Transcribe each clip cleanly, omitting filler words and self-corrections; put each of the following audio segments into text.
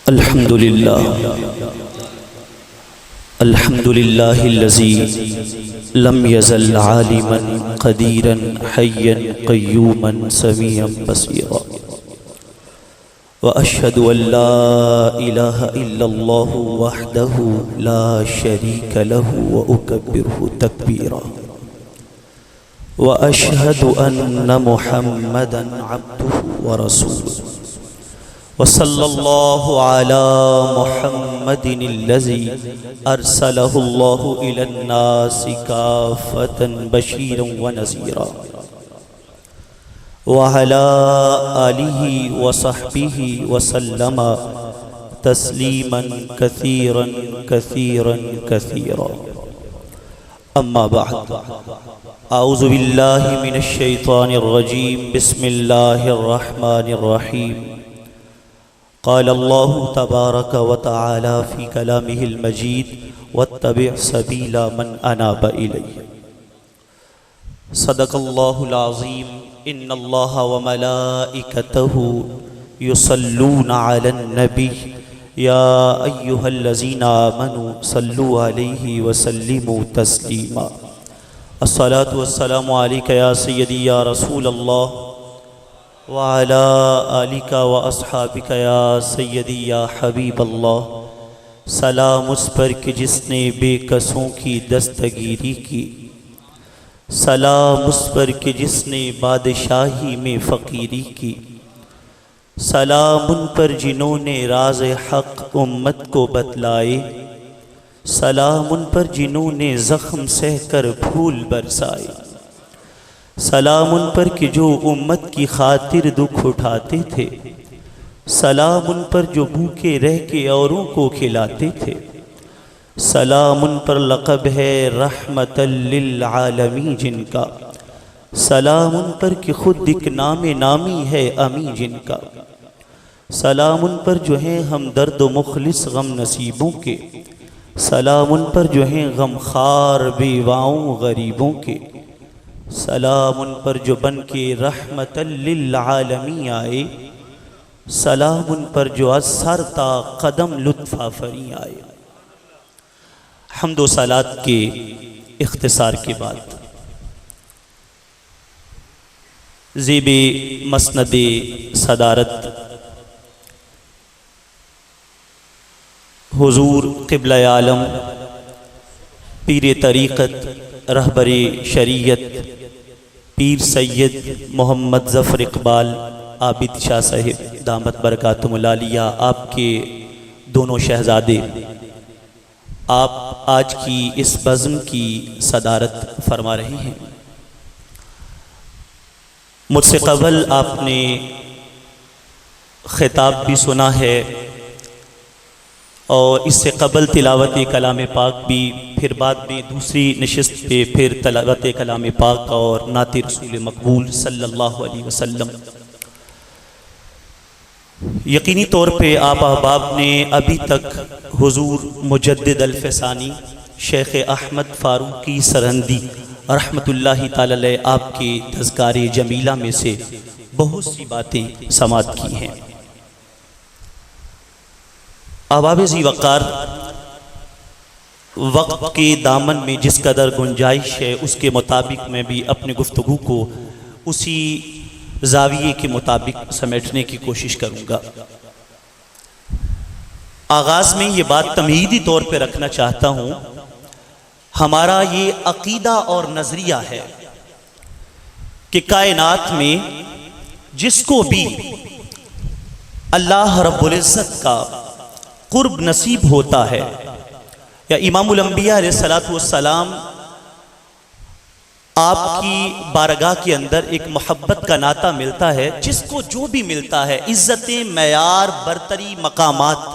अल्हम्दुलिल्लाह अल्हम्दुलिल्लाहिल्लज़ी लम यज़ल आलिमन क़दीरन हय्यन क़य्यूमन समीअन बसीरा व अशहदु अल्ला इलाहा इल्लल्लाहु वहदहु ला शरीका लहु व उकब्बिरुहु तकबीरा व अशहदु अन्न मुहम्मदन अब्दुहु व रसूलुहु वसल्लल्लाहु अला मुहम्मदिनिल्लज़ी अरसलहुल्लाहु इलन्नासि काफ़तन बशीरन व नज़ीरा व अला आलिहि व सहबिहि व सल्लम तस्लीमन कसीरन कसीरन कसीरा। अम्मा बअद, औज़ु बिल्लाहि मिनश शैतानिर रजीम, बिस्मिल्लाहिर रहमानिर रहीम। क़ाल अल्लाहु तबारक व तआला फ़ी कलामिहिल मजीद वत्तबि' सबीला मन अनाब इलैहि। सदक़ल्लाहुल अज़ीम। इन्नल्लाहा व मलाइकतहु युसल्लूना अलन नबी या अय्युहल्लज़ीना आमनू सल्लू अलैहि व सल्लिमू तस्लीमा। अस्सलातु वस्सलामु अलैका या सय्यदी या रसूल अल्लाह व अला आलिका व अस्हाबिका या सय्यदी या हबीब अल्लाह। सलाम उस पर कि जिसने बेकसों की दस्तगीरी की, सलाम उस पर कि जिसने बादशाही में फ़कीरी की, सलाम उन पर जिन्होंने राज़ हक़ उम्मत को बतलाए, सलाम उन पर जिन्होंने ज़ख्म सहकर फूल बरसाए, सलाम उन पर कि जो उम्मत की खातिर दुख उठाते थे, सलाम उन पर जो भूखे रह के औरों को खिलाते थे, सलाम उन पर लक़ब है रहमतल लिल आलमीन जिनका, सलाम उन पर कि खुद एक नामे नामी है अमी जिनका, सलाम उन पर जो हैं हम दर्द व मुखलिस गम नसीबों के, सलाम उन पर जो हैं गमखार बेवाओं गरीबों के, सलाम उन पर जो बन के रहमतल लिल आलमीन आए, सलाम उन पर जो असरता कदम लुत्फ़ा फरी आए। हम्द व सलात के इख्तिसार के बाद ज़ेबे मसनदे सदारत हुज़ूर क़िबला आलम पीर तरीक़त रहबरे शरीयत पीर सैयद मोहम्मद ज़फ़र इक़बाल आबिद शाह साहिब दामत बरकातुहुल आलिया, आपके दोनों शहज़ादे, आप आज की इस बज़्म की सदारत फरमा रहे हैं। मुझसे क़बल आपने ख़िताब भी सुना है और इससे क़बल तिलावत कलाम पाक भी, फिर बाद में दूसरी नशिस्त पे फिर तिलावत कलाम पाक और नात रसूल मकबूल सल्लल्लाहु अलैहि वसल्लम। यकीनी तौर पे आप अहबाब ने अभी तक हुज़ूर मुजद्दिद अल-फ़सानी शेख़ अहमद फ़ारूक़ी सरहंदी रहमतुल्लाहि ताला अलैह आपके तज़किरे जमीला में से बहुत सी बातें समाअत की हैं। अहबाब ज़ी वक़ार, वक्त के दामन में जिस कदर गुंजाइश है उसके मुताबिक मैं भी अपनी गुफ्तगू को उसी ज़ाविये के मुताबिक समेटने की कोशिश करूँगा। आगाज़ में ये बात तमहीदी तौर पे रखना चाहता हूँ, हमारा ये अक़ीदा और नज़रिया है कि कायनात में जिसको भी अल्लाह रब्बुल इज़्ज़त का कुर्ब नसीब होता है या इमामुल अंबिया अलैहिस्सलातु वस्सलाम आपकी बारगाह के अंदर एक मोहब्बत का नाता मिलता है, जिसको जो भी मिलता है इज़्ज़तें, मयार, बरतरी, मकामात,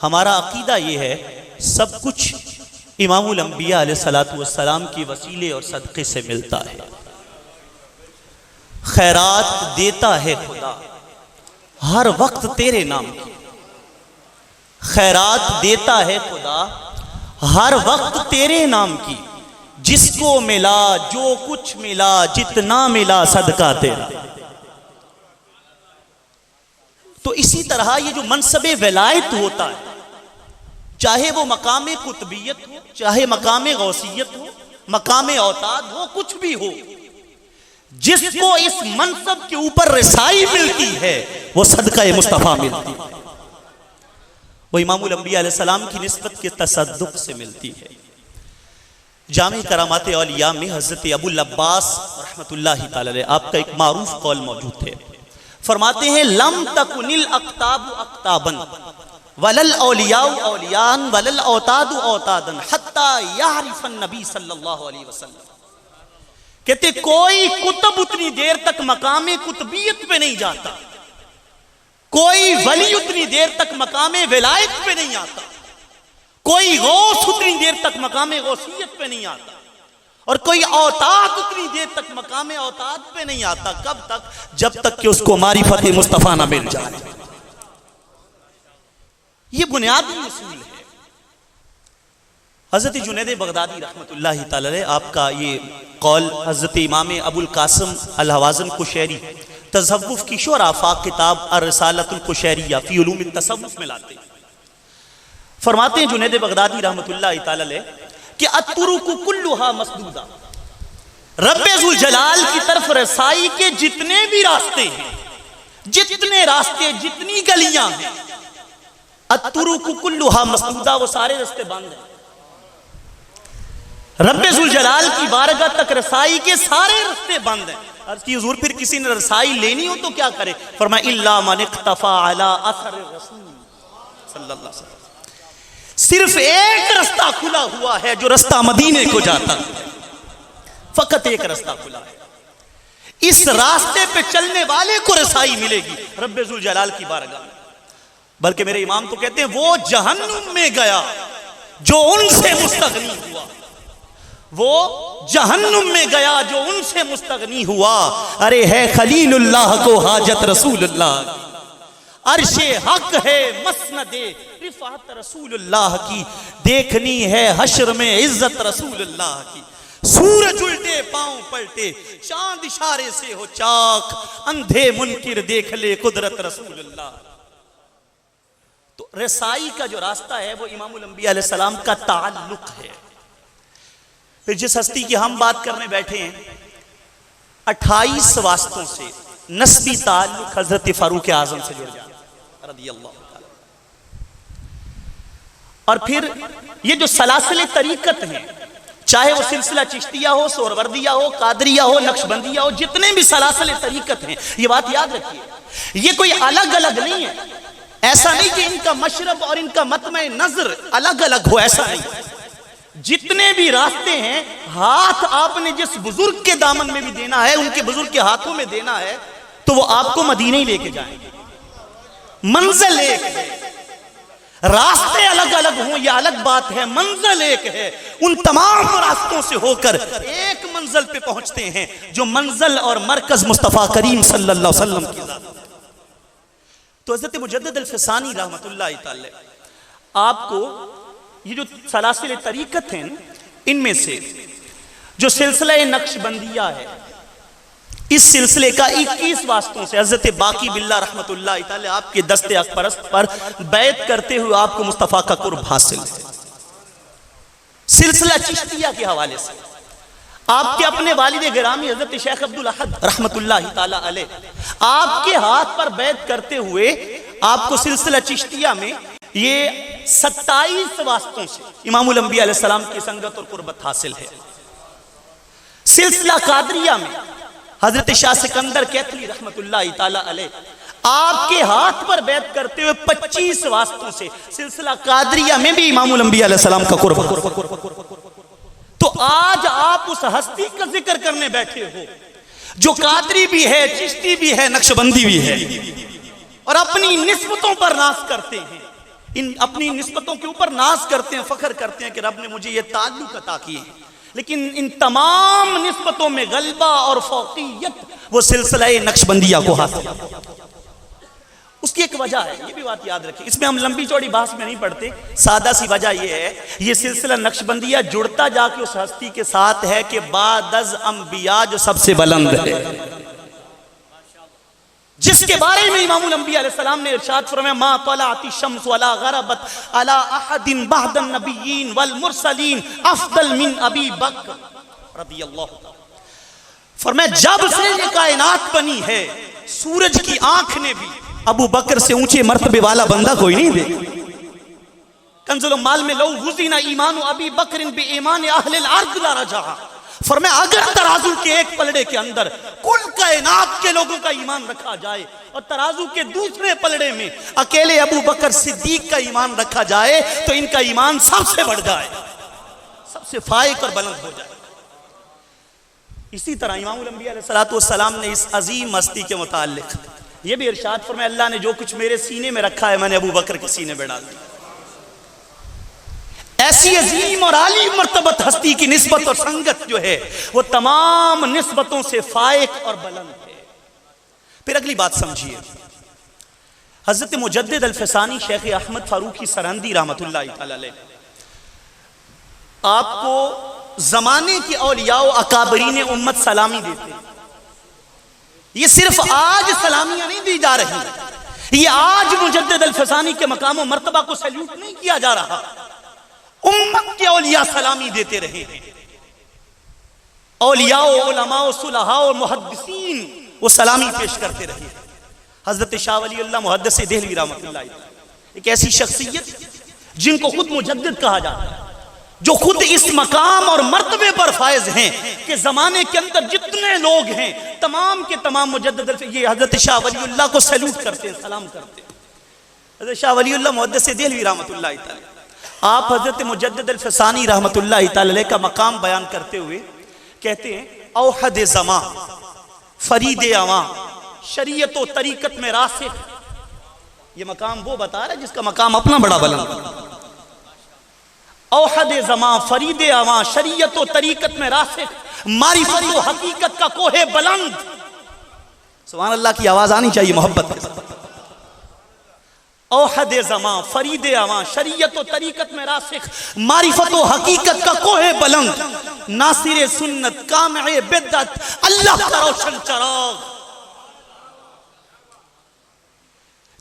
हमारा अक़ीदा ये है सब कुछ इमामुल अंबिया अलैहिस्सलातु वस्सलाम के वसीले और सदक़े से मिलता है। खैरात देता है खुदा हर वक्त तेरे नाम की, खैरात देता है खुदा हर वक्त तेरे नाम की, जिसको मिला जो कुछ मिला जितना मिला सदका तेरा। तो इसी तरह ये जो मनसबे विलायत होता है, चाहे वो मकाम कुतबियत हो, चाहे मकाम गौसियत हो, मकाम औताद हो, कुछ भी हो, जिसको इस मनसब के ऊपर रसाई मिलती है वो सदका मुस्तफा मिलती है, वो इमामुल अंबिया अलैहिस्सलाम की निस्बत के तसद्दुक से मिलती है। जामे करामात औलिया में हजरत अबुल अब्बास रहमतुल्लाहि तआला अलैह आपका एक मारूफ कौल मौजूद है। फरमाते हैं लम तकुनिल अक्ताब अक्ताबन वलल औलियाउ औलियान वलल औतादु औतादन हत्ता यारिफन नबी सल्लल्लाहु अलैहि वसल्लम। कहते कोई कुतुब उतनी देर तक मकामे कुतबियत पे नहीं जाता, कोई वली उतनी देर तक मकामे विलायत पे नहीं आता, कोई गौस उतनी देर तक मकामे गौसियत पे नहीं आता, और कोई औताद उतनी देर तक मकामे औताद पे नहीं आता। कब तक? जब तक कि उसको मारिफत मुस्तफा ना मिल जाए। ये बुनियादी उसूल है। हजरत जुनैद बगदादी रहमतुल्लाहि तआला अलैह आपका ये कौल हजरत इमाम अबुल कासिम अल हवाज़िन कुशैरी तसव्वुफ की शोर आफाक किताब अर-रिसालतुल कुशैरिया फी उलूम तसव्वुफ में लाते हैं। फरमाते हैं जुनैद बगदादी रहमतुल्लाहि तआला अलैह कि अत्तुरुकु कुल्लुहा मसदूदा, रब्बे ज़ुल जलाल की तरफ रसाई के जितने भी रास्ते हैं, जितने रास्ते, जितनी गलियां हैं, अत्तुरुकु कुल्लुहा मसदूदा, वो सारे रास्ते बंद हैं। रब्बे ज़ुल जलाल की बारगाह तक रसाई के सारे रास्ते बंद हैं। अर्ज़ की हुज़ूर फिर किसी ने रसाई लेनी हो तो क्या करे? फरमाया इल्ला मन इक्तफा अला असर रसूल सल्लल्लाहु अलैहि वसल्लम, सिर्फ एक रास्ता खुला हुआ है जो रास्ता मदीने को जाता है, फकत एक रास्ता खुला है। इस रास्ते पे चलने वाले को रसाई मिलेगी रब्बे ज़ुल जलाल की बारगाह में। बल्कि मेरे इमाम तो कहते हैं वो जहन्नुम में गया जो उनसे मुस्तगनी हुआ, वो जहन्नुम में गया जो उनसे मुस्तगनी हुआ। अरे है खलीलुल्लाह को हाजत रसूलुल्लाह की, अर्शे हक है मसनदे रिफात रसूलुल्लाह की, देखनी है हश्र में इज्जत रसूलुल्लाह की। सूरज उल्टे पांव पलटे, चांद इशारे से हो चाक, अंधे मुनकिर देख ले कुदरत रसूलुल्लाह। तो रसाई का जो रास्ता है वो इमामुल अंबिया अलैहिस्सलाम का ताल्लुक है। फिर जिस हस्ती की हम बात करने बैठे हैं, 28 वास्तों से नस्बी ताल्लुक हजरत फारूक आजम से जुड़ जाए रदियल्लाहु ताला। और फिर ये जो सलासिल तरीकत हैं, चाहे वो सिलसिला चिश्तिया हो, सोहरवर्दिया हो, कादरिया हो, नक्शबंदिया हो, जितने भी सलासिल तरीकत हैं, ये बात याद रखिए, ये कोई अलग अलग नहीं है। ऐसा नहीं कि इनका मशरब और इनका मतमे नजर अलग अलग हो, ऐसा नहीं। जितने भी रास्ते हैं, हाथ आपने जिस बुजुर्ग के दामन में भी देना है, उनके बुजुर्ग के हाथों में देना है, तो वो आपको मदीने ही लेके जाएंगे। मंजिल एक है, रास्ते अलग अलग हों यह अलग बात है, मंजिल एक है। उन तमाम रास्तों से होकर एक मंजिल पे पहुंचते हैं जो मंजिल और मरकज मुस्तफा करीम सल्लल्लाहु अलैहि वसल्लम की ज़ात। तो हज़रत मुजद्दिद अल-फ़सानी रहमतुल्लाहि तआला आपको ये जो सलासिल तरीकत हैं, इनमें से जो सिलसिला नक्शबंदिया है, इस सिलसिले का 21 वास्तों से हजरत बाकी बिल्ला रहमतुल्लाहि तआला आपके दस्ते अकबरस्त पर बैत करते हुए आपको मुस्तफ़ा का कुर्ब हासिल है। सिलसिला चिश्तिया के हवाले से आपके अपने वालिद गिरामी हजरत शेख अब्दुल अहद रहमतुल्लाहि तआला अलैह आपके हाथ पर बैत करते हुए आपको सिलसिला चिश्तिया में ये 27 वास्तों से इमामुल अंबिया अलैहिस्सलाम की संगत और कुर्बत हासिल है। सिलसिला कादरिया में हजरत शाह सिकंदर कैथली रहमतुल्लाहि तआला अलैह आपके हाथ पर बैत करते हुए 25 वास्तों से सिलसिला कादरिया में भी इमामुल अंबिया अलैहिस्सलाम का कुर्ब। तो आज आप उस हस्ती का जिक्र करने बैठे हो जो कादरी भी है, चिश्ती भी है, नक्शबंदी भी है, और अपनी निस्बतों पर नाज करते हैं, इन अपनी निस्बतों के ऊपर नाज करते हैं, फख्र करते हैं कि रब ने मुझे ये ताल्लुक अता किए हैं। लेकिन इन तमाम निस्बतों में गलबा और फौकियत वो सिलसिला नक्शबंदिया को हासिल। उसकी एक वजह है, ये भी बात याद रखें, इसमें हम लंबी चौड़ी बहस में नहीं पढ़ते, सादा सी वजह ये है, ये सिलसिला नक्शबंदिया जुड़ता जाके उस हस्ती के साथ है कि बादज़ अंबिया जो सबसे बुलंद है। जिसके बारे में इमामुल अंबिया अलैहिस्सलाम ने इरशाद फरमाया, मा तलअति शम्स वला गरबत अला अहदिन बअदन नबिय्यीन वल मुरसलीन अफदल मिन अबी बकर रदियल्लाहु तआला। फरमाया जब से ये कायनात बनी है, सूरज की आंख ने भी अबू बकर से ऊंचे मर्तबे वाला बंदा कोई नहीं देखा। कंजुल माल में लौ गुज़िना ईमानु अबी बकर बि ईमान अहलिल अर्द ला रजा। फरमाया अगर तराजू के एक पलड़े के अंदर कुल कायनात के लोगों का ईमान रखा जाए और तराजू के दूसरे पलड़े में अकेले अबू बकर सिद्दीक का ईमान रखा जाए तो इनका ईमान सबसे बढ़ जाए, सबसे फाइक और बुलंद हो जाए। इसी तरह इमामुल अंबिया अलैहिस्सलातु वस्सलाम ने इस अजीम मस्ती के मुताल्लिक ये भी इरशाद फरमाया, अल्लाह ने जो कुछ मेरे सीने में रखा है मैंने अबू बकर के सीने में डाल दिया। ऐसी अजीम और आली मर्तबत हस्ती की निस्बत और संगत जो है वो तमाम निस्बतों से फाइक और बुलंद है। फिर अगली बात समझिए, हजरत मुजद्दिद अल-फसानी शेख अहमद फारूकी सरहंदी रहमतुल्लाहि तआला अलैह आपको जमाने की औलिया व अकाबरीन उम्मत सलामी देते हैं। ये सिर्फ आज सलामियां नहीं दी जा रही, ये आज मुजद्दिद अल-फसानी के मकाम व मर्तबा को सैल्यूट नहीं किया जा रहा, उम्मत के औलिया सलामी देते रहे हैं। औलिया उलमा सुलहा और मुहद्दिसीन वो सलामी पेश करते रहे। हजरत शाह वलीउल्लाह मुहद्दिस देहलवी रहमतुल्लाह एक ऐसी शख्सियत जिनको खुद मुजद्दिद कहा जाता है, जो खुद इस मकाम और मर्तबे पर फायज हैं कि जमाने के अंदर जितने लोग हैं तमाम के तमाम मुजद्दिद ये हजरत शाह वलीउल्लाह को सैल्यूट करते हैं, सलाम करते हैं। हजरत शाह वलीउल्लाह मुहद्दिस देहलवी रहमतुल्लाह तआला आप हजरत मुजद्दिद अल-फसानी रहमतुल्लाह तआला अलैह का मकाम बयान करते हुए कहते हैं, औहद ज़मा फरीद अवां शरीयत व तरीकत में रासिख। ये मकाम वो बता रहा है जिसका मकाम अपना बड़ा बुलंद। औहद ज़मा फरीद अवां शरीयत व तरीकत में रासिख, मारिफत व हकीकत का कोहे बुलंद। सुभान अल्लाह की आवाज आनी चाहिए मोहब्बत के साथ। औहद ज़मा फरीद अवां शरीयत व तरीकत में रासिख, मारिफत व हकीकत का कोहे बुलंद, नासिर सुन्नत कामिए बिद्दत, अल्लाह का रोशन चराग,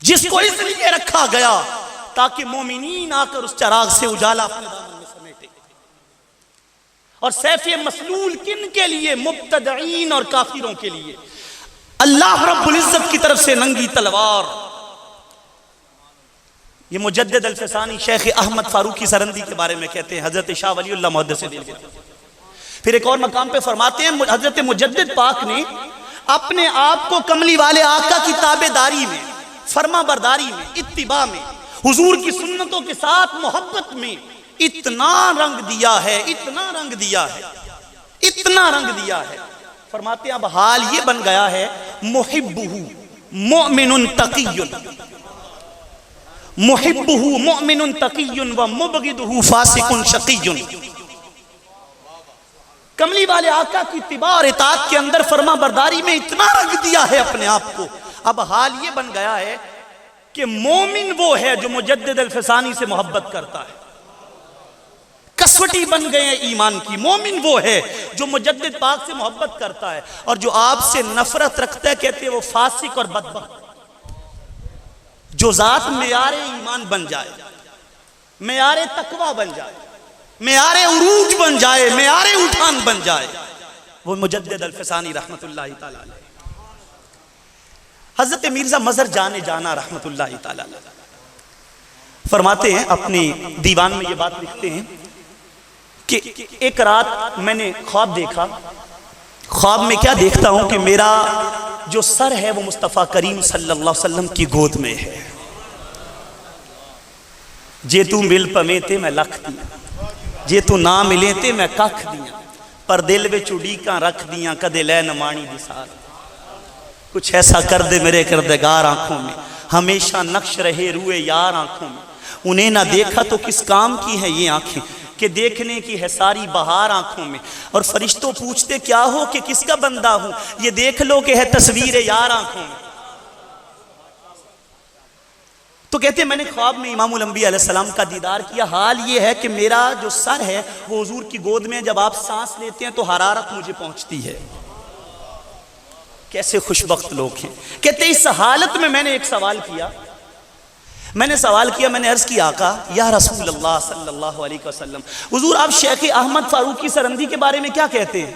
जिसको इसलिए रखा गया ताकि मोमिनीन आकर उस चराग से उजाला अपने दामन में समेटे। और सैफ़े मसलूल किन के लिए? मुब्तदईन और काफिरों के लिए। अल्लाह रब्बुल इज्जत की तरफ से नंगी तलवार। ये मुजद्दिद अल-फसानी शेख अहमद फारूकी सरहंदी के बारे में कहते हैं, हजरत शाह वलीउल्लाह मुहद्दिस देहलवी। फिर एक और मकाम पे फरमाते हैं, हजरत मुजद्दिद पाक ने अपने आप को कमली वाले आका की ताबेदारी में, फर्मा बरदारी में, इत्तिबा में, हुजूर की सुन्नतों के साथ मोहब्बत में इतना रंग दिया है, इतना रंग दिया है, इतना रंग दिया है। फरमाते हैं अब हाल ये बन गया है, मुहिब्बुहु मुमिनुन तक़ियुन, मुहिब्बुहु मुमिनुन तक़ियुन व मुबग़िदुहु फासिकुन शक़ियुन। कमली वाले आका की इत्तिबा और इताअत के अंदर फर्मा बरदारी में इतना रंग दिया है अपने आप को, अब हाल ये बन गया है कि मोमिन वो है जो मुजद्दिद अल-फसानी से मोहब्बत करता है। कसवटी बन गए हैं ईमान की। मोमिन वो है जो मुजद्दिद पाक से मोहब्बत करता है, और जो आपसे नफरत रखता है कहते हैं वो फासिक और बदबख्त। जो जात मेयारे ईमान बन जाए, मेयारे तकवा बन जाए, मेयारे उरूज बन जाए, मेयारे उठान बन जाए, वो मुजद्दिद अल-फसानी रहमतुल्लाहि तआला अलैह। हजरत मिर्जा मजहर जाने जाना रहमतुल्लाहि तआला अलैह फरमाते हैं, अपनी दीवान में ये बात लिखते हैं कि एक रात मैंने ख्वाब देखा। ख्वाब में क्या देखता हूं कि मेरा जो सर है वो मुस्तफ़ा करीम सल्लल्लाहु अलैहि वसल्लम की गोद में है। जे तू मिल पमे ते मैं लख दिया, जे तू ना मिले ते मैं कख दिया, पर दिल विच उड़ीकां रख दियां कदे लै न माणी दी सार। कुछ ऐसा कर दे मेरे किरदगार आंखों में, हमेशा नक्श रहे रूए यार आंखों में। उन्हें ना देखा तो किस काम की है ये आंखें, कि देखने की है सारी बहार आंखों में। और फरिश्तों पूछते क्या हो कि किसका बंदा हूं, ये देख लो कि है तस्वीर यार आंखों में। तो कहते हैं मैंने ख्वाब में इमामुल अंबिया अलैहिस्सलाम का दीदार किया। हाल ये है कि मेरा जो सर है वो हुजूर की गोद में, जब आप सांस लेते हैं तो हरारत मुझे पहुंचती है। कैसे खुशबख्त लोग हैं। कहते इस हालत में मैंने एक सवाल किया, मैंने अर्ज किया आका या रसूल अल्लाह सल्लल्लाहु अलैहि वसल्लम, हुजूर आप शेख अहमद फारूकी सरंदी के बारे में क्या कहते हैं?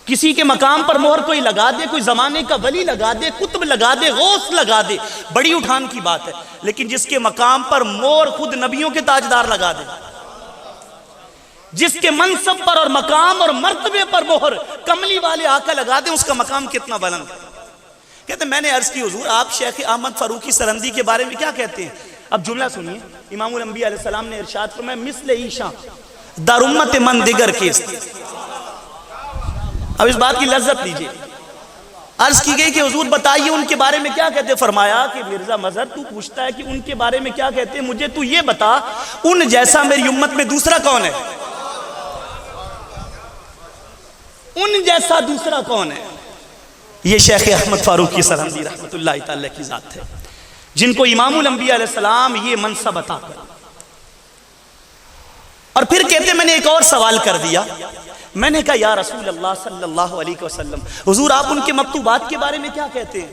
किसी के मकाम पर मोहर कोई लगा दे, कोई जमाने का वली लगा दे, कुतुब लगा दे, गौस लगा दे, बड़ी उठान की बात है, लेकिन जिसके मकाम पर मोहर खुद नबियों के ताजदार लगा दे, जिसके मनसब पर और मकाम और मर्तबे पर मोहर कमली वाले आका लगा दे, उसका मकाम कितना बुलंद है। कहते मैंने अर्ज की हुजूर आप शेख अहमद फारूकी सरंदी के बारे में क्या कहते हैं? अब जुमला सुनिए, इमामुल अंबिया अलैहिस्सलाम ने इरशाद फरमाया मिस्ले ईशा दारुम्मत मन दिगर केस। अब इस बात की लज्जत लीजिए। अर्ज की गई कि हुजूर बताइए उनके बारे में क्या कहते? फरमाया कि मिर्जा मजहर तू पूछता है कि उनके बारे में क्या कहते हैं, मुझे तू ये बता उन जैसा मेरी उम्मत में दूसरा कौन है? उन जैसा दूसरा कौन है? ये शेख अहमद फारूकी सरंदी रहमतुल्लाह तआला की जात है, जिनको इमामुल अंबिया अलैहिस्सलाम ये मनसब अता कर। और फिर कहते मैंने एक और सवाल कर दिया, मैंने कहा या रसूल अल्लाह सल्लल्लाहु अलैहि वसल्लम, हुजूर आप उनके मकतूबात के बारे में क्या कहते हैं?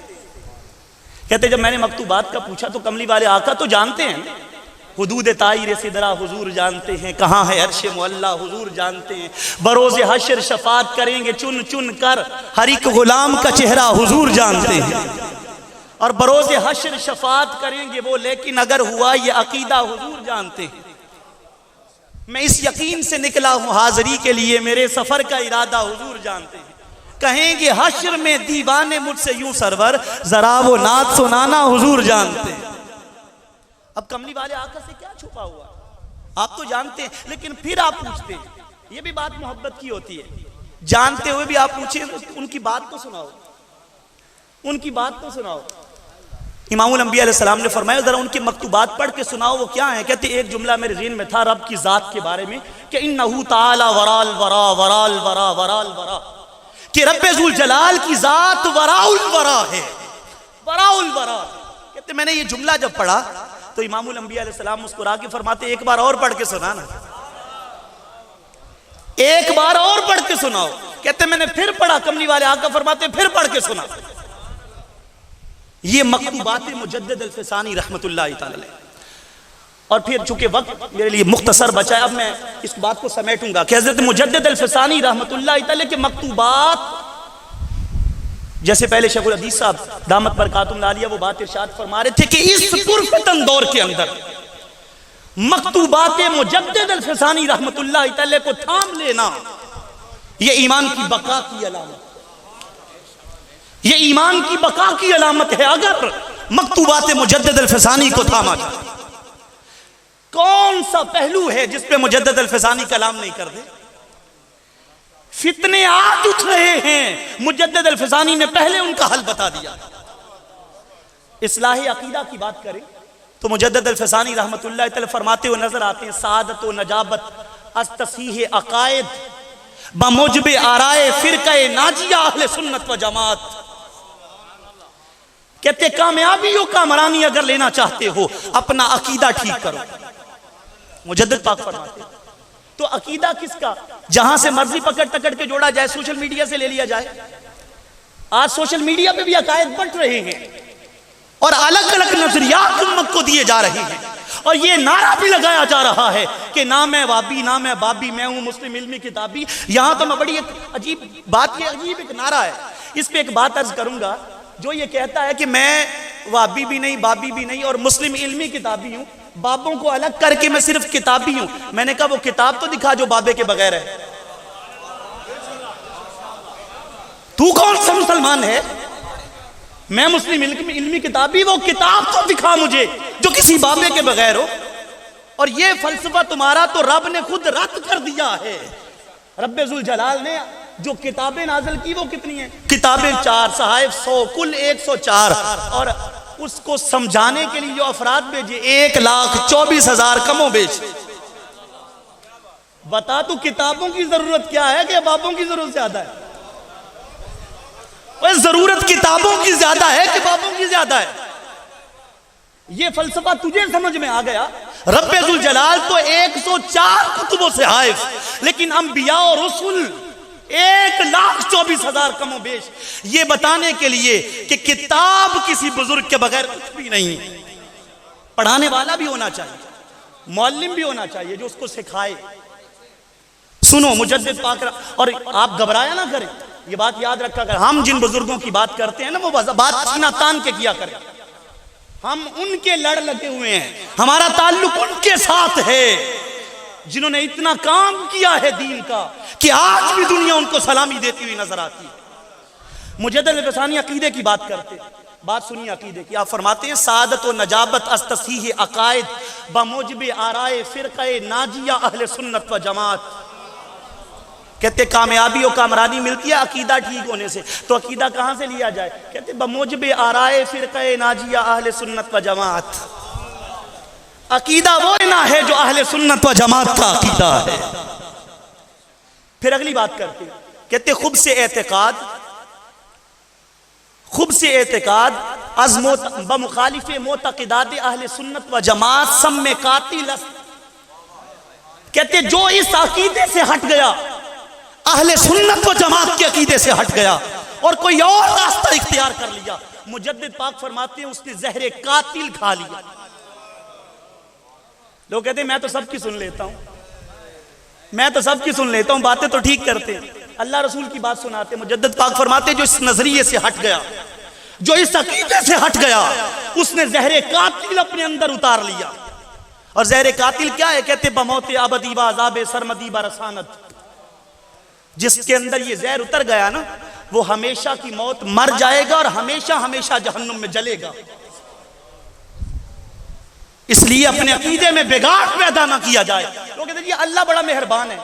कहते जब मैंने मकतूबात का पूछा तो कमली वाले आका तो जानते हैं, हुदूद ताइर सिदरा हुजूर जानते हैं, कहाँ है अर्श मुअल्ला हुजूर जानते हैं, बरोज़ हश्र शफात करेंगे चुन चुन कर, हर एक गुलाम का चेहरा हुजूर जानते हैं, और बरोज़ हश्र शफात करेंगे वो, लेकिन अगर हुआ ये अकीदा हुजूर जानते हैं। मैं इस यकीन से निकला हूं हाजिरी के लिए, मेरे सफर का इरादा हुजूर जानते हैं, कहेंगे हश्र में दीवाने मुझसे यूं सरवर, जरा वो नात सुनाना हुजूर जानते हैं। अब कमली वाले आका से क्या छुपा हुआ, आप तो जानते हैं, लेकिन फिर आप पूछते हैं, ये भी बात मोहब्बत की होती है, जानते हुए भी आप पूछे उनकी बात तो सुनाओ, उनकी बात तो सुनाओ। इमामुल अंबिया अलैहिस्सलाम ने फरमाया जरा उनके मकतूबात पढ़ के सुनाओ, वो क्या है? कहते एक जुमला मेरे ज़हन में था रब की जात के बारे में कि इन्नहु ताला वराल वरा वराल वरा वराल वरा, कि रब्बे जुल जलाल की जात वराउल वरा है, वराउल वरा। कहते मैंने ये जुमला जब पढ़ा तो इमामुल अंबिया अलैहिस्सलाम मुस्कुरा के फरमाते एक बार और पढ़ के सुनाना, एक बार और पढ़ के सुनाओ। कहते मैंने फिर पढ़ा, कमली वाले आका फरमाते फिर पढ़ के सुना। ये मकतूबात मुजद्दिद अल-फिसानी रहमतुल्लाह तआला अलैह। और फिर चूंकि वक्त मेरे लिए मुख्तसर बचा है, अब मैं इस बात को समेटूंगा कि हज़रत मुजद्दिद अल-फिसानी रहमतुल्लाह तआला के मकतूबात, जैसे पहले शेखुल हदीस साहब दामत बरकातुहुम आलिया वो बात इरशाद फरमा रहे थे कि इस पुरफतन दौर के अंदर मकतूबात मुजद्दिद अल-फिसानी रहमतुल्लाह तआला को थाम लेना ये ईमान की बका की अलामत, ये ईमान की बका की अलामत है। अगर मकतूबात मुजद्दिद अल-फिसानी को थामा जाए, कौन सा पहलू है जिस पे मुजद्दिद अल-फिसानी कलाम नहीं कर दे? फितने आज उठ रहे हैं, मुजद्दिद अल-फिसानी ने पहले उनका हल बता दिया। इस्लाह अकीदा की बात करें तो मुजद्दिद अल-फिसानी रहमतुल्लाह तआला फरमाते हुए नजर आते हैं, सादत व नजाबत अस तसीह अकायद बमुजब आराए फिरक़े नाजिया अहले सुन्नत व जमात। कहते कामयाबी और कामरानी अगर लेना चाहते हो अपना अकीदा ठीक करो। मुजद्दिद पाक फरमाते तो अकीदा किसका? जहां से मर्जी पकड़ पकड़ के जोड़ा जाए, सोशल मीडिया से ले लिया जाए। आज सोशल मीडिया पे भी अकायद बंट रहे हैं और अलग अलग नजरियात उम्मत को दिए जा रहे हैं, और ये नारा भी लगाया जा रहा है कि ना मैं वाबी ना मैं बाबी, मैं हूं मुस्लिम इल्मी किताबी। यहां तो मैं बड़ी एक अजीब बात, ये अजीब एक नारा है, इस पे एक बात अर्ज करूंगा। जो ये कहता है कि मैं वाबी भी नहीं बाबी भी नहीं और मुस्लिम इल्मी किताबी हूं, बाबों को अलग करके मैं सिर्फ किताबी हूं, मैंने कहा वो किताब तो दिखा जो बाबे के बगैर है। तू कौन सा मुसलमान है? मैं मुस्लिम इल्मी किताबी, वो किताब तो दिखा मुझे जो किसी बाबे के बगैर हो। और ये फलसफा तुम्हारा तो रब ने खुद रद्द कर दिया है। रब्बे जुल जलाल ने जो किताबें नाज़िल की वो कितनी हैं? किताबें 4, सहाइफ 100, कुल 104, और उसको समझाने के लिए जो अफराद भेजे 1,24,000 कमो बेच। बता तू किताबों की जरूरत क्या है कि बाबों की जरूरत ज्यादा है? जरूरत किताबों की ज्यादा है कि बाबों की ज्यादा है? ये फलसफा तुझे समझ में आ गया। रब्बे जुल जलाल तो 104 कुतुबों से हाइफ, लेकिन अंबिया और रसूल 1,24,000 कमो बेश, ये बताने के लिए कि किताब किसी बुजुर्ग के बगैर कुछ भी नहीं। पढ़ाने वाला भी होना चाहिए, मौलिम भी होना चाहिए जो उसको सिखाए। सुनो मुजद्दिद पाक, और आप घबराया ना करें, ये बात याद रखा कर, हम जिन बुजुर्गों की बात करते हैं ना, वो बात सीना तान के किया करें। हम उनके लड़ लगे हुए हैं, हमारा ताल्लुक उनके साथ है जिन्होंने इतना काम किया है दीन का कि आज भी दुनिया उनको सलामी देती हुई नजर आती है। मुजद्दिद अल-फ़सानी अकीदे की बात करते, बात सुनिए अकीदे की। आप फरमाते हैं सादत व नजाबत अस्तसीह अकायद बमुजब आराए फ़िरक़े नाजिया अहले सुन्नत व जमात। कहते कामयाबी और कामरानी मिलती है अकीदा ठीक होने से। तो अकीदा कहां से लिया जाए? कहते बमुजब आराए फ़िरक़े नाजिया अहले सुन्नत व जमात। अकीदा वो ना है जो अहले सुन्नत व जमात का अकीदा है। फिर अगली बात करते, कहते खुब से एतकाद अज़ बमुखालिफ मोतक़िदात अहले सुन्नत व जमात सब में कातिल। कहते जो इस अकीदे से हट गया, अहले सुन्नत व जमात के अकीदे से हट गया और कोई और रास्ता इख्तियार कर लिया, मुजद्दिद पाक फरमाते हैं उसने जहरे कातिल खा लिया। लोग कहते हैं मैं तो सबकी सुन लेता हूं, मैं तो सबकी सुन लेता हूं, बातें तो ठीक करते हैं, अल्लाह रसूल की बात सुनाते। मुजद्दिद पाक फरमाते हैं जो इस नजरिए से हट गया, जो इस अकीदे से हट गया, उसने जहरे कातिल अपने अंदर उतार लिया। और जहरे कातिल क्या है? कहते बमौत अबदी बाज़ाब सरमदी बरसानत। जिसके अंदर ये जहर उतर गया ना, वो हमेशा की मौत मर जाएगा और हमेशा हमेशा जहन्नुम में जलेगा। इसलिए अपने अकीदे में बिगाड़ पैदा ना किया जाए। लोग कहते हैं अल्लाह बड़ा मेहरबान है,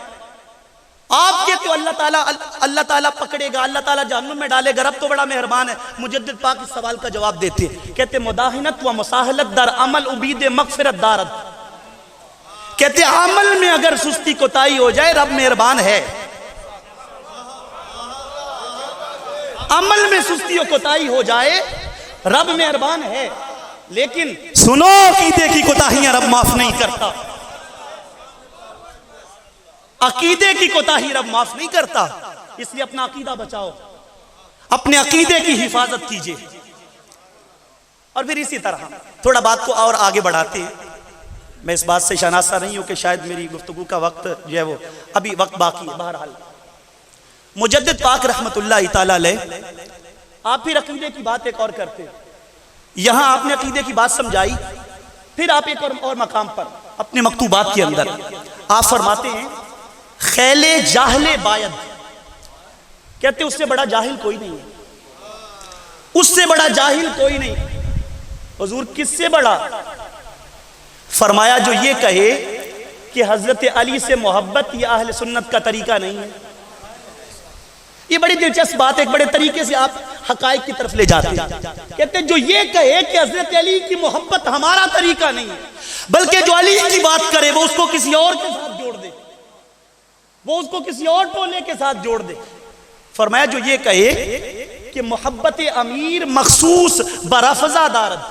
आपके तो अल्लाह ताला पकड़ेगा, अल्लाह ताला जहन्नुम में डालेगा, रब तो बड़ा मेहरबान है। मुजद्दिद पाक इस सवाल का जवाब देते हैं, कहते मुदाहिनत व मुसाहलत दर अमल उबीद मगफिरत दारत। कहते अमल में अगर सुस्ती कोताही हो जाए रब मेहरबान है, अमल में सुस्ती और कोताही हो जाए रब मेहरबान है, लेकिन सुनो अकीदे की कोताहियां रब माफ नहीं करता। अकीदे की कोताही रब माफ नहीं करता, इसलिए अपना अकीदा बचाओ, अपने अकीदे की हिफाजत कीजिए। और फिर इसी तरह थोड़ा बात को और आगे बढ़ाते हैं। मैं इस बात से शनासा नहीं हूं कि शायद मेरी गुफ्तगू का वक्त जो है वो अभी वक्त बाकी है। बहरहाल मुजद्दिद पाक रहमतुल्लाह तआला अलैह आप फिर अकीदे की बात एक और करते हैं। यहां आपने अकीदे की बात समझाई, फिर आप एक और मकाम पर अपने मकतूबात के अंदर आप फरमाते हैं खैले जाहले बायद। कहते उससे बड़ा जाहिल कोई नहीं है, उससे बड़ा जाहिल कोई नहीं। हुजूर किससे बड़ा? फरमाया जो ये कहे कि हजरत अली से मोहब्बत या अहले सुन्नत का तरीका नहीं है। ये बड़ी दिलचस्प बात है, एक बड़े तरीके से आप हकायक की तरफ ले जाते हैं। कहते जो ये कहे कि हजरत अली की मोहब्बत हमारा तरीका नहीं है, बल्कि जो अली की बात करे वो उसको किसी और के साथ जोड़ दे, वो उसको किसी और टोले के साथ जोड़ दे। फरमाया जो ये कहे कि मोहब्बत अमीर मखसूस बरफजा दारद,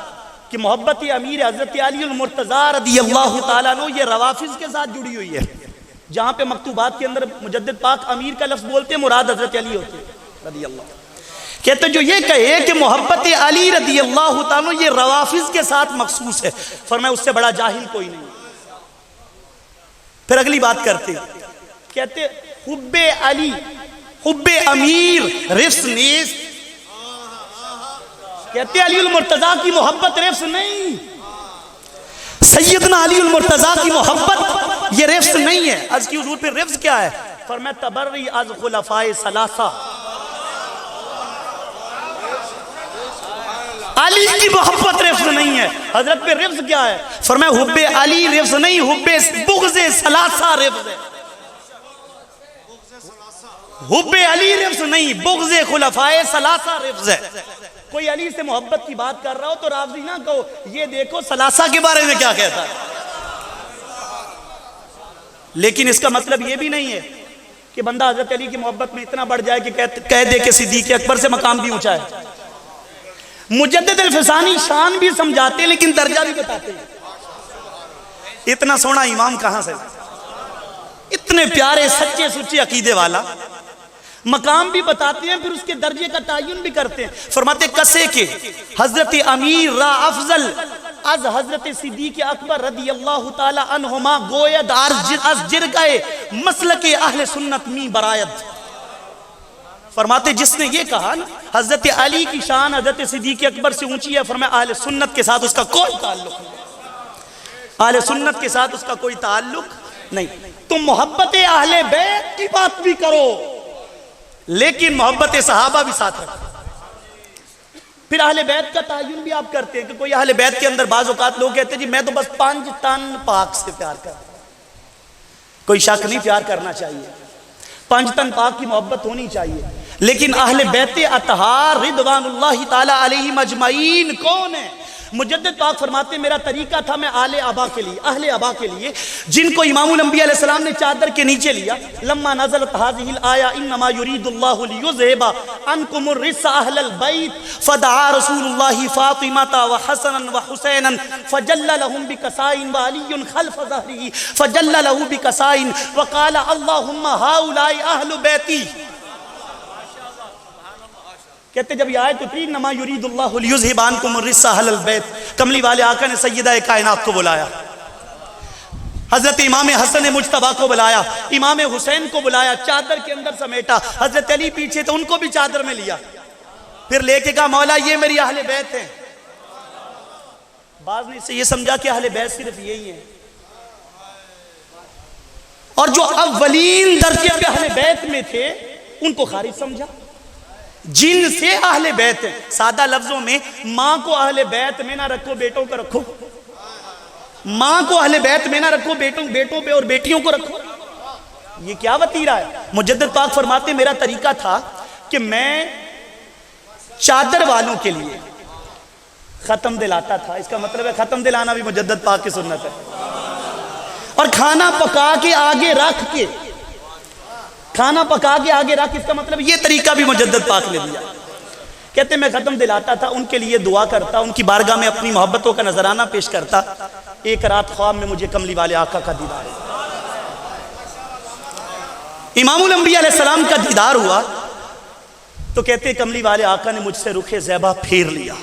कि मोहब्बत अमीर हजरत अली मुर्तज़ा रज़ियल्लाहु ताला अन्हु ये रवाफिज के साथ जुड़ी हुई है। जहां पे मकतूबात के अंदर मुजद्दिद पाक अमीर का लफ्ज बोलते हैं, मुराद हजरत अली होते हैं रज़ियल्लाहु। कहते जो ये कहे कि मोहब्बत अली रज़ियल्लाहु ताला ये रवाफिज के साथ मखसूस है, फरमाया उससे बड़ा जाहिल कोई नहीं। फिर अगली बात करते, कहते हुब्बे अली हुब्बे अमीर रिफ्स नीस। कहते अली मुर्तज़ा की मोहब्बत रिफ्स नहीं, सैयदना अली मुर्तज़ा की मोहब्बत ये रिफ्स नहीं है। आज की हुजूर पे रिफ्स क्या है? फरमाया तबर्री अज़ खुलफाए सलासा। अली की मोहब्बत रिफ्स नहीं है, हजरत पे रिफ्स क्या है? फरमाया हुब्बे अली रिफ्स नहीं, हुब्बे बुग़्ज़े सलासा रिफ्स है। हुब्बे अली रिफ्स नहीं, बुग़्ज़े खुलफाए सलासा रिफ्स है। कोई अली से मोहब्बत की बात कर रहा हो तो राज़ी ना कहो, ये देखो सलासा के बारे में क्या कहता है। लेकिन इसका मतलब ये भी नहीं है कि बंदा हजरत अली की मोहब्बत में इतना बढ़ जाए कि कह दे कि सिद्दीक़ अकबर से मकाम भी ऊंचा है। मुजद्दिद अल-फ़सानी शान भी समझाते हैं लेकिन दर्जा भी बताते हैं। इतना सोना इमाम कहां से, इतने प्यारे सच्चे सुच्चे अकीदे वाला, मकाम भी बताते हैं, फिर उसके दर्जे का तायुन भी करते हैं। फरमाते कसे के हजरत अमीर रा अफजल अज हजरत सिद्दीक अकबर रदी अल्लाह ताला अन्हुमा गोयद अज जिरगाए मसलक अहले सुन्नत मी बरायत। फरमाते जिसने ये कहा ना हजरत अली की शान हजरत सिद्दीक अकबर से ऊंची है, फरमाया अहले सुन्नत के साथ उसका कोई ताल्लुक नहीं, अहले सुन्नत के साथ उसका कोई ताल्लुक नहीं। तुम मोहब्बत अहले बैत की बात भी करो, लेकिन मोहब्बत सहाबा भी साथ रखो। फिर अहले बैत का तायुन भी आप करते हैं कि कोई अहले बैत के अंदर बाज़ औक़ात लोग कहते हैं जी मैं तो बस 5 टन पाक से प्यार करता हूं। कोई शक नहीं, प्यार करना चाहिए, 5 टन पाक की मोहब्बत होनी चाहिए, लेकिन अहले बैत अतहार रिदवानुल्लाहि ताला अलैहिम अजमईन कौन है? मुजद्दिद पाक फरमाते मेरा तरीका था, मैं आले अबा के लिए, अहले अबा के लिए, जिनको इमामुल अंबिया अलैहि सलाम ने चादर के नीचे लिया। लम्मा नज़लत हाज़िहिल आया इन्नमा युरीदुल्लाहु लियुज़हिबा अन्कुमुर रिस्सा अहलल बैत फदआ रसूलुल्लाहि फातिमाता व हसनन व हुसैनन फजल्ला लहुम बिकसाइन व अलीयुन खल्फ ज़हरिही फजल्ला लहु बिकसाइन व क़ाला अल्लाहुम्मा हाउलाई अहलु बैती। कहते जब ये आयत उतरी नमा युरीदुल्लाहु लियुज़हिबा अन्कुम रिस्सा अहलल बैत, कमली वाले आका ने सैयदा कायनात को बुलाया, हजरत इमाम हसन मुज्तबा को बुलाया, इमाम हुसैन को बुलाया, चादर के अंदर समेटा, हजरत अली पीछे तो उनको भी चादर में लिया, फिर लेके कहा मौला ये मेरी अहले बैत है। बाज़ ने इससे ये समझा कि अहले बैत सिर्फ यही है, और जो अव्वलीन दर्जे पे अहले बैत में थे उनको खारिज समझा। जिनसे अहले बैत है, सादा लफ्जों में मां को अहले बैत में ना रखो, बेटों को रखो, मां को अहले बैत में ना रखो, बेटों पे और बेटियों को रखो। ये क्या वतीरा है? मुजद्दिद पाक फरमाते मेरा तरीका था कि मैं चादर वालों के लिए खत्म दिलाता था। इसका मतलब है खत्म दिलाना भी मुजद्दिद पाक की सुन्नत है। और खाना पका के आगे रख के, खाना पका के आगे रख, इसका मतलब ये तरीका भी मुजद्दिद पाक ने दिया। कहते मैं खत्म दिलाता था, उनके लिए दुआ करता, उनकी बारगाह में अपनी मोहब्बतों का नजराना पेश करता। एक रात ख्वाब में मुझे कमली वाले आका का दीदार हुआ, इमामुल अंबिया अलैहि सलाम का दीदार हुआ। तो कहते कमली वाले आका ने मुझसे रुखे ज़ैबा फेर लिया।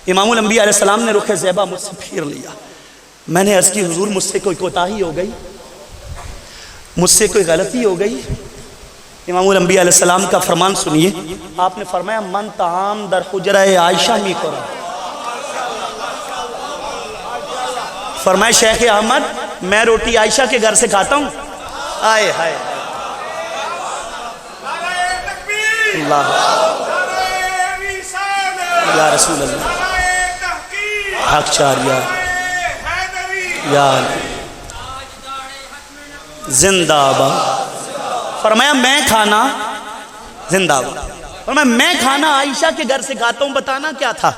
इमामुल अंबिया अलैहि सलाम ने रुखे ज़ैबा मुझसे फेर लिया। मैंने अर्ज़ की हुजूर मुझसे कोई कोताही हो गई, मुझसे कोई गलती हो गई। इमामुल अंबिया अलैहि सलाम का फरमान सुनिए, आपने फरमाया मन ताम दर हुजरा आयशा में करो। फरमाया शेख अहमद मैं रोटी आयशा के घर से खाता हूँ। आए हाय अल्लाह या रसूल अल्लाह हक़चारिया या जिंदाबाद। फरमाया मैं खाना जिंदाबाद। फरमाया मैं खाना आयशा के घर से खाता हूँ। बताना क्या था?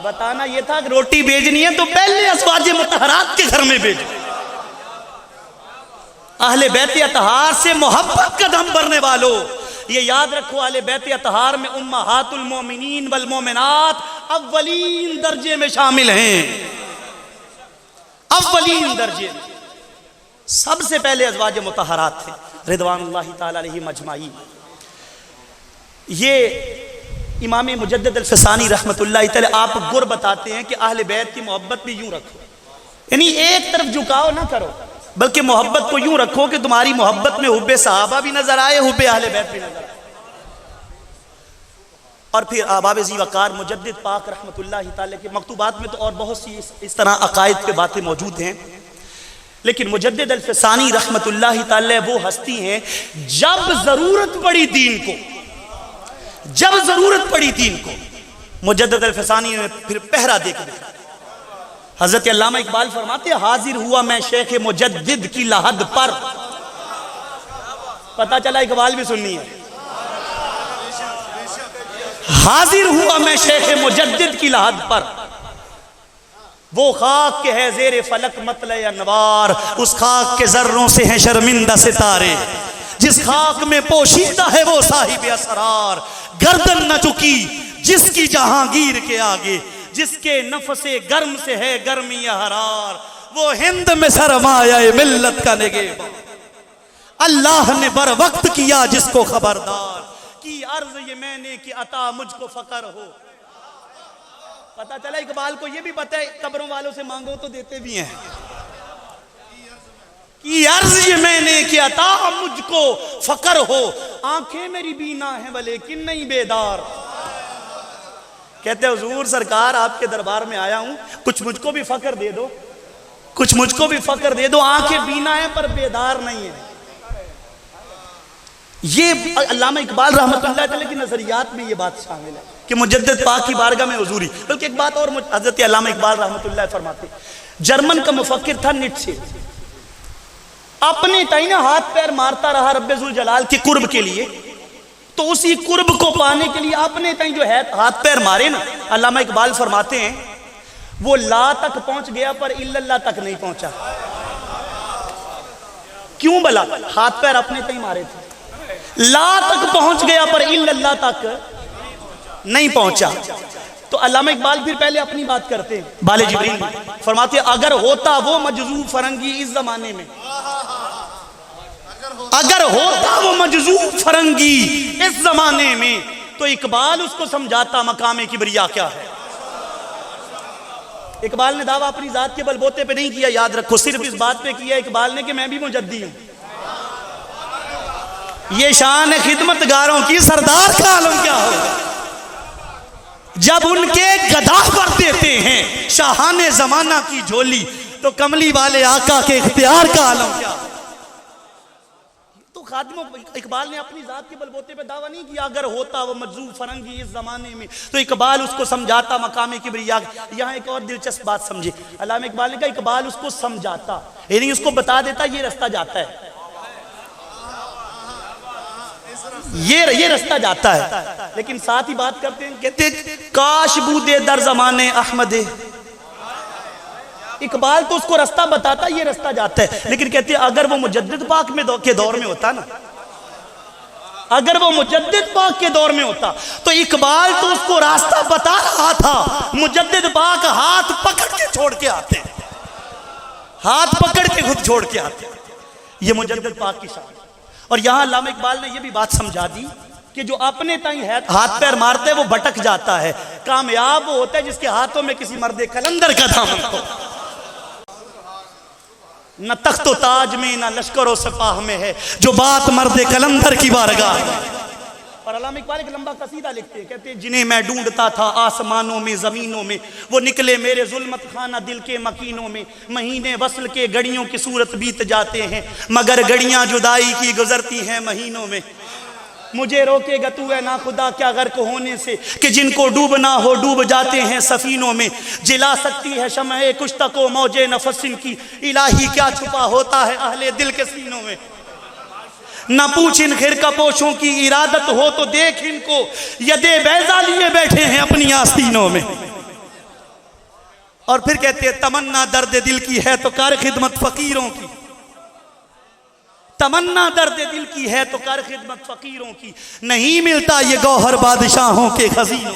बताना ये था कि रोटी भेजनी है तो पहले अज़वाजे मुतहरात के घर में भेजो। अहले बैत अतहार से मोहब्बत का दम भरने वालों, ये याद रखो अहले बैत अतहार में उम्महातुल मोमिनीन वल मोमिनात अव्वलीन दर्जे में शामिल हैं। अव्वलीन दर्जे में सबसे पहले अज़वाज मुतहरात थे रिदवानुल्लाहि ताला अलैहिम अजमाईन। ये इमाम मुजद्दिद अल-फ़सानी रहमतुल्लाहि तआला आप गुर बताते हैं कि अहले बैत की मोहब्बत भी यूं रखो, यानी एक तरफ झुकाव ना करो, बल्कि मोहब्बत को यूं रखो कि तुम्हारी मोहब्बत में हुब्बे सहाबा भी नजर आए, हुब्बे अहले बैत भी नजर आए। और फिर अहबाब ज़ी वक़ार मुजद्दिद पाक रहमतुल्लाहि तआला के मकतूबात में तो और बहुत सी इस तरह अकायद पे बातें मौजूद हैं, लेकिन मुजद्दिद अल-फ़सानी रहमतुल्लाहि तआला वो हस्ती हैं जब ज़रूरत पड़ी दीन को, जब ज़रूरत पड़ी दीन को मुजद्दिद अल-फ़सानी ने फिर पहरा दे के दिखा। हज़रत अल्लामा इकबाल फरमाते हाजिर हुआ मैं शेख मुजद्दिद की लहद पर। पता चला इकबाल भी सुननी है। हाजिर हुआ मैं शेख मुजद्दिद की लहद पर, वो खाक के है ज़ेरे फलक मतले अनवार, उस खाक के जर्रों से हैं शर्मिंदा सितारे, जिस खाक में पोशीदा है वो साहिब असरार, गर्दन न चुकी जिसकी जहांगीर के आगे, जिसके नफसे गर्म से है गर्मी हरार, वो हिंद में सरमाया मिल्लत का निगहबान। अल्लाह ने बर वक्त किया जिसको खबरदार की अर्ज ये मैंने कि अता मुझको फकर हो। पता चला इकबाल को ये भी पता है कब्रों वालों से मांगो तो देते भी हैं। की अर्ज ये मैंने कि अता मुझको फकर हो, आंखें मेरी बीना है वलेकिन नहीं बेदार। कहते हुजूर सरकार आपके दरबार में आया हूं, कुछ मुझको भी फकर दे दो, कुछ मुझको भी फकर दे दो, आंखें बीना है पर बेदार नहीं है। ये अल्लामा इकबाल रहमतुल्लाह अलैह की नजरियात में ये बात शामिल है कि मुजद्दिद पाक की बारगाह में हुजूरी। बल्कि एक बात और हजरत अल्लामा इकबाल रहमतुल्लाह फरमाते, जर्मन का मुफक्किर था नीत्शे, अपने ताई ना हाथ पैर मारता रहा रब्बे जुल जलाल के कुर्ब के लिए, तो उसी कुर्ब को पाने के लिए अपने ताई जो है हाथ पैर मारे ना, अल्लामा इकबाल फरमाते हैं वो ला तक पहुंच गया पर इल्लल्लाह तक नहीं पहुंचा। क्यों भला? हाथ पैर अपने ताई मारे थे, ला तक पहुंच गया पर इल्लल्लाह तक नहीं पहुंचा। तो अल्लामा इकबाल फिर पहले अपनी बात करते हैं, बाले जिब्रील फरमाते अगर होता वो मजजूब फरंगी इस जमाने में, अगर होता वो मजजूब फरंगी इस जमाने में, तो इकबाल उसको समझाता मकामे किबरिया क्या है। इकबाल ने दावा अपनी जात के बलबोते पे नहीं किया, याद रखो, सिर्फ इस बात पे किया इकबाल ने कि मैं भी मुजद्दी हूं। ये शान है खिदमतगारों की, सरदार का आलम क्या होगा जब उनके गधा पर देते हैं शाहाने जमाना की झोली, तो कमली वाले आका के इख्तियार का आलम क्या। तो खादिमों इकबाल ने अपनी जात के बलबोते पे दावा नहीं किया अगर होता वो मजजूब फरंगी इस जमाने में, तो इकबाल उसको समझाता मकामे किबरिया। यहाँ एक और दिलचस्प बात समझे, अल्लामा इकबाल ने कहा इकबाल उसको समझाता, यानी उसको बता देता ये रास्ता जाता है, ये रास्ता जाता है। लेकिन साथ ही बात करते हैं, कहते काश बूदे दर जमाने अहमदे, इकबाल तो उसको रास्ता बताता ये रास्ता जाता है, लेकिन कहते अगर वो मुजद्दिद पाक में के दौर में होता ना, अगर वो मुजद्दिद पाक के दौर में होता तो इकबाल तो उसको रास्ता बता रहा था, मुजद्दिद पाक हाथ पकड़ के छोड़ के आते, हाथ पकड़ के खुद छोड़ के आते। ये मुजद्दिद पाक की शान। और यहां अल्लामा इकबाल ने यह भी बात समझा दी कि जो अपने ताई है हाथ पैर मारते है वो भटक जाता है, कामयाब वो होता है जिसके हाथों में किसी मर्दे कलंदर का दामन हो। न तख्तो ताज में न लश्करों सिपाह में है जो बात मर्दे कलंदर की बारगाह है। और अल्लामा इकबाल एक लंबा कसीदा लिखते हैं, कहते हैं जिन्हें मैं ढूंढता था आसमानों में जमीनों में, वो निकले मेरे जुल्मत खाना दिल के मकीनों में। महीने वस्ल के घड़ियों की सूरत बीत जाते हैं, मगर घड़ियां जुदाई की गुजरती हैं महीनों में। मुझे रोकेगा तू है ना खुदा क्या गर्क होने से, कि जिनको डूबना हो डूब जाते हैं सफीनों में। जिला सकती है शमए कुश्ता को मौजे नफसिन की, इलाही क्या छुपा होता है अहले दिल के सीनों में। न पूछ इन खिरका पोशों की इरादत हो तो देख इनको, यदे बैजा लिए बैठे हैं अपनी आस्तीनों में। और फिर कहते हैं तमन्ना दर्द दिल की है तो कर खिदमत फकीरों की, तमन्ना दर्द दिल की है तो कर खिदमत फकीरों की, नहीं मिलता ये गौहर बादशाहों के खजीनों।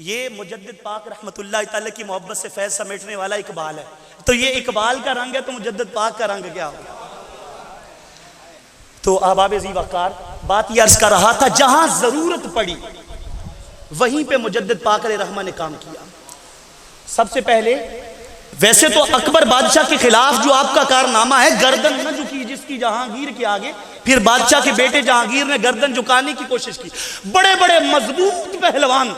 ये मुजद्दिद पाक रहमतुल्लाह तआला की मोहब्बत से फैज समेटने वाला इकबाल है। तो ये इकबाल का रंग है तो मुजद्दिद पाक का रंग क्या होगा। तो अहबाब ज़ी वक़ार बात ये अर्ज कर रहा था, जहां जरूरत पड़ी वहीं पे मुजद्दिद पाक अलैहिर्रहमा ने काम किया। सबसे पहले वैसे तो अकबर बादशाह के खिलाफ जो आपका कारनामा है, गर्दन न झुकी जिसकी जहांगीर के आगे, फिर बादशाह के बेटे जहांगीर ने गर्दन झुकाने की कोशिश की। बड़े बड़े मजबूत पहलवान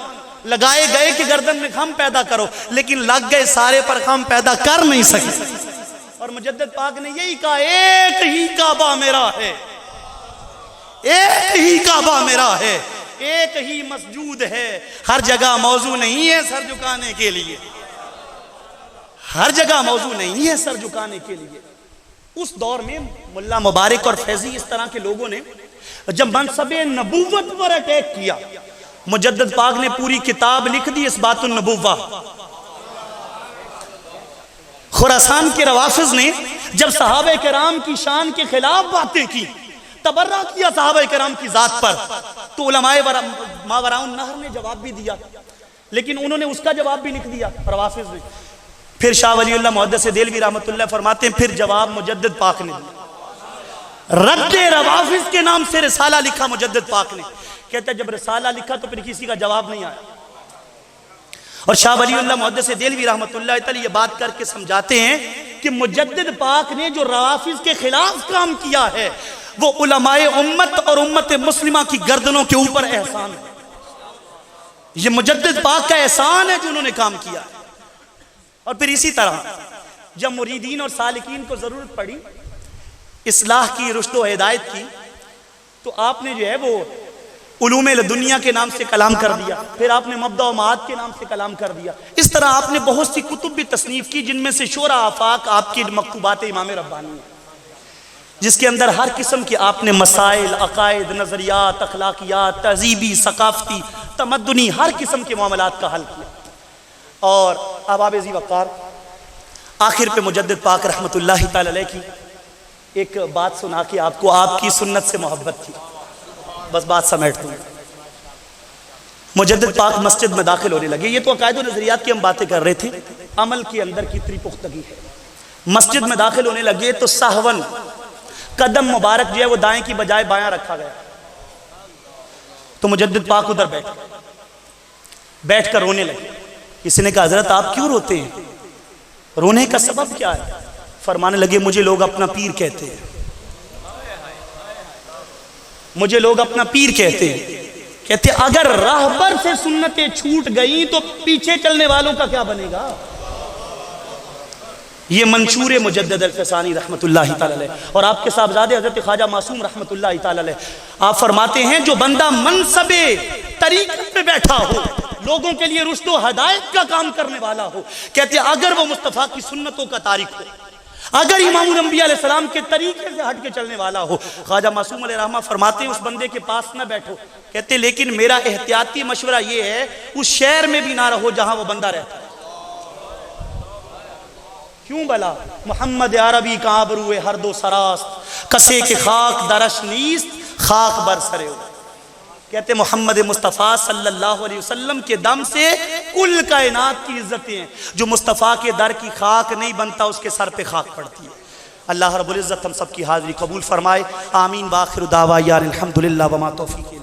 लगाए गए कि गर्दन में खम पैदा करो, लेकिन लग गए सारे पर खम पैदा कर नहीं सके। और मुजद्दिद पाक ने यही कहा, एक ही काबा मेरा है, एक ही काबा मेरा है, एक ही मस्जूद है। हर जगह मौजू नहीं है सर झुकाने के लिए, हर जगह मौजू नहीं है सर झुकाने के लिए। उस दौर में मुल्ला मुबारक और फैजी इस तरह के लोगों ने जब मनसबे नबूवत पर अटैक किया, मुजद्दिद पाक ने पूरी किताब लिख दी इस बातुन नबुव्वा। खुरासान के रवाफिज ने जब सहाबे किराम की शान के खिलाफ बातें की, तबर्रा किया सहाबे किराम की जात पर, तो उलमाए मावराउन नहर ने जवाब भी दिया, लेकिन उन्होंने उसका जवाब भी लिख दिया रवाफिज ने फिर शाह वलीउल्लाह मुहद्दिस देहलवी रहमतुल्लाह फरमाते हैं, फिर जवाब मुजद्दिद पाक ने दिया। रद्दे रवाफिज के नाम से रिसाला लिखा मुजद्दिद पाक ने। कहते हैं जब रिसाला लिखा तो फिर किसी का जवाब नहीं आया। और शाह वलीउल्लाह मुहद्दिस देहलवी रहमतुल्लाह अलैह ये बात करके समझाते हैं कि मुजद्दिद पाक ने जो रवाफिज के खिलाफ काम किया है वो उलमाए उम्मत और उम्मत मुस्लिमा की गर्दनों के ऊपर एहसान है। ये मुजद्दिद पाक का एहसान है जो उन्होंने काम किया। और फिर इसी तरह जब मुरीदीन और सालिकीन को जरूरत पड़ी इस्लाह की, रुश्द व हिदायत की, तो आपने जो है वो उलूम दुनिया के नाम से कलाम कर दिया, फिर आपने मब्दा व माद के नाम से कलाम कर दिया। इस तरह आपने बहुत सी कुतुब भी तसनीफ की, जिनमें से शोरा आफाक आपकी मकतूबात इमाम रब्बानी है, जिसके अंदर हर किस्म के आपने मसाइल, अकायद, नजरियात, अखलाकियात, तहजीबी, सकाफती, तमद्दुनी हर किस्म के मामलात का हल किया। और अहबाब ज़ी वक़ार, आखिर पे मुजद्दिद पाक रहमतुल्लाहि तआला अलैह की एक बात सुना के आपको आपकी सुन्नत से मोहब्बत थी, बस बात समेट दूँ। मुजद्दिद पाक मस्जिद में दाखिल होने लगे। ये तो अकायद व नज़रियात की हम बातें कर रहे थे, अमल के अंदर कितनी पुख्तगी है। मस्जिद में दाखिल होने लगे तो सहवन कदम मुबारक जो है वो दाएं की बजाय बायां रखा गया। तो मुजद्दिद पाक उधर बैठ कर रोने लगे। किसी ने कहा हजरत आप क्यों रोते हैं, रोने का सबब क्या है? फरमाने लगे मुझे लोग अपना पीर कहते हैं, मुझे लोग अपना पीर कहते हैं। कहते अगर राहबर से सुन्नतें छूट गई तो पीछे चलने वालों का क्या बनेगा? ये मंशूर मुजद्दिद अल-फसानी रहमतुल्लाहि तआला अलैह और आपके साहबजादे हजरत ख्वाजा मासूम रहमतुल्लाहि तआला अलैह। आप फरमाते हैं जो बंदा मनसबे तरीक़त पे बैठा हो, लोगों के लिए रुश्द व हिदायत का काम करने वाला हो, कहते अगर वो मुस्तफ़ा की सुन्नतों का तारिक हो, अगर इमामुल अंबिया अलैहिस्सलाम के तरीके से हट के चलने वाला हो, ख्वाजा मासूम अलैहिर्रहमा फरमाते हैं उस बंदे के पास न बैठो। कहते लेकिन मेरा एहतियाती मशवरा ये है उस शहर में भी ना रहो जहां वो बंदा रहता है। क्यों भला? मोहम्मद अरबी का आबरूए हर दो सरास्त, कसे के खाक दरश नीस्त, खाक बरसरे। कहते मोहम्मद मुस्तफ़ा सल्लल्लाहु अलैहि वसल्लम के दम से कुल कायनात की इज्जतें हैं। जो मुस्तफ़ा के दर की खाक नहीं बनता उसके सर पे खाक पड़ती है। अल्लाह रब्बुल इज्जत हम सब की हाज़िरी कबूल फरमाए। आमीन। वाखिर दावा यार अल्हम्दुलिल्लाह व मा तौफीक।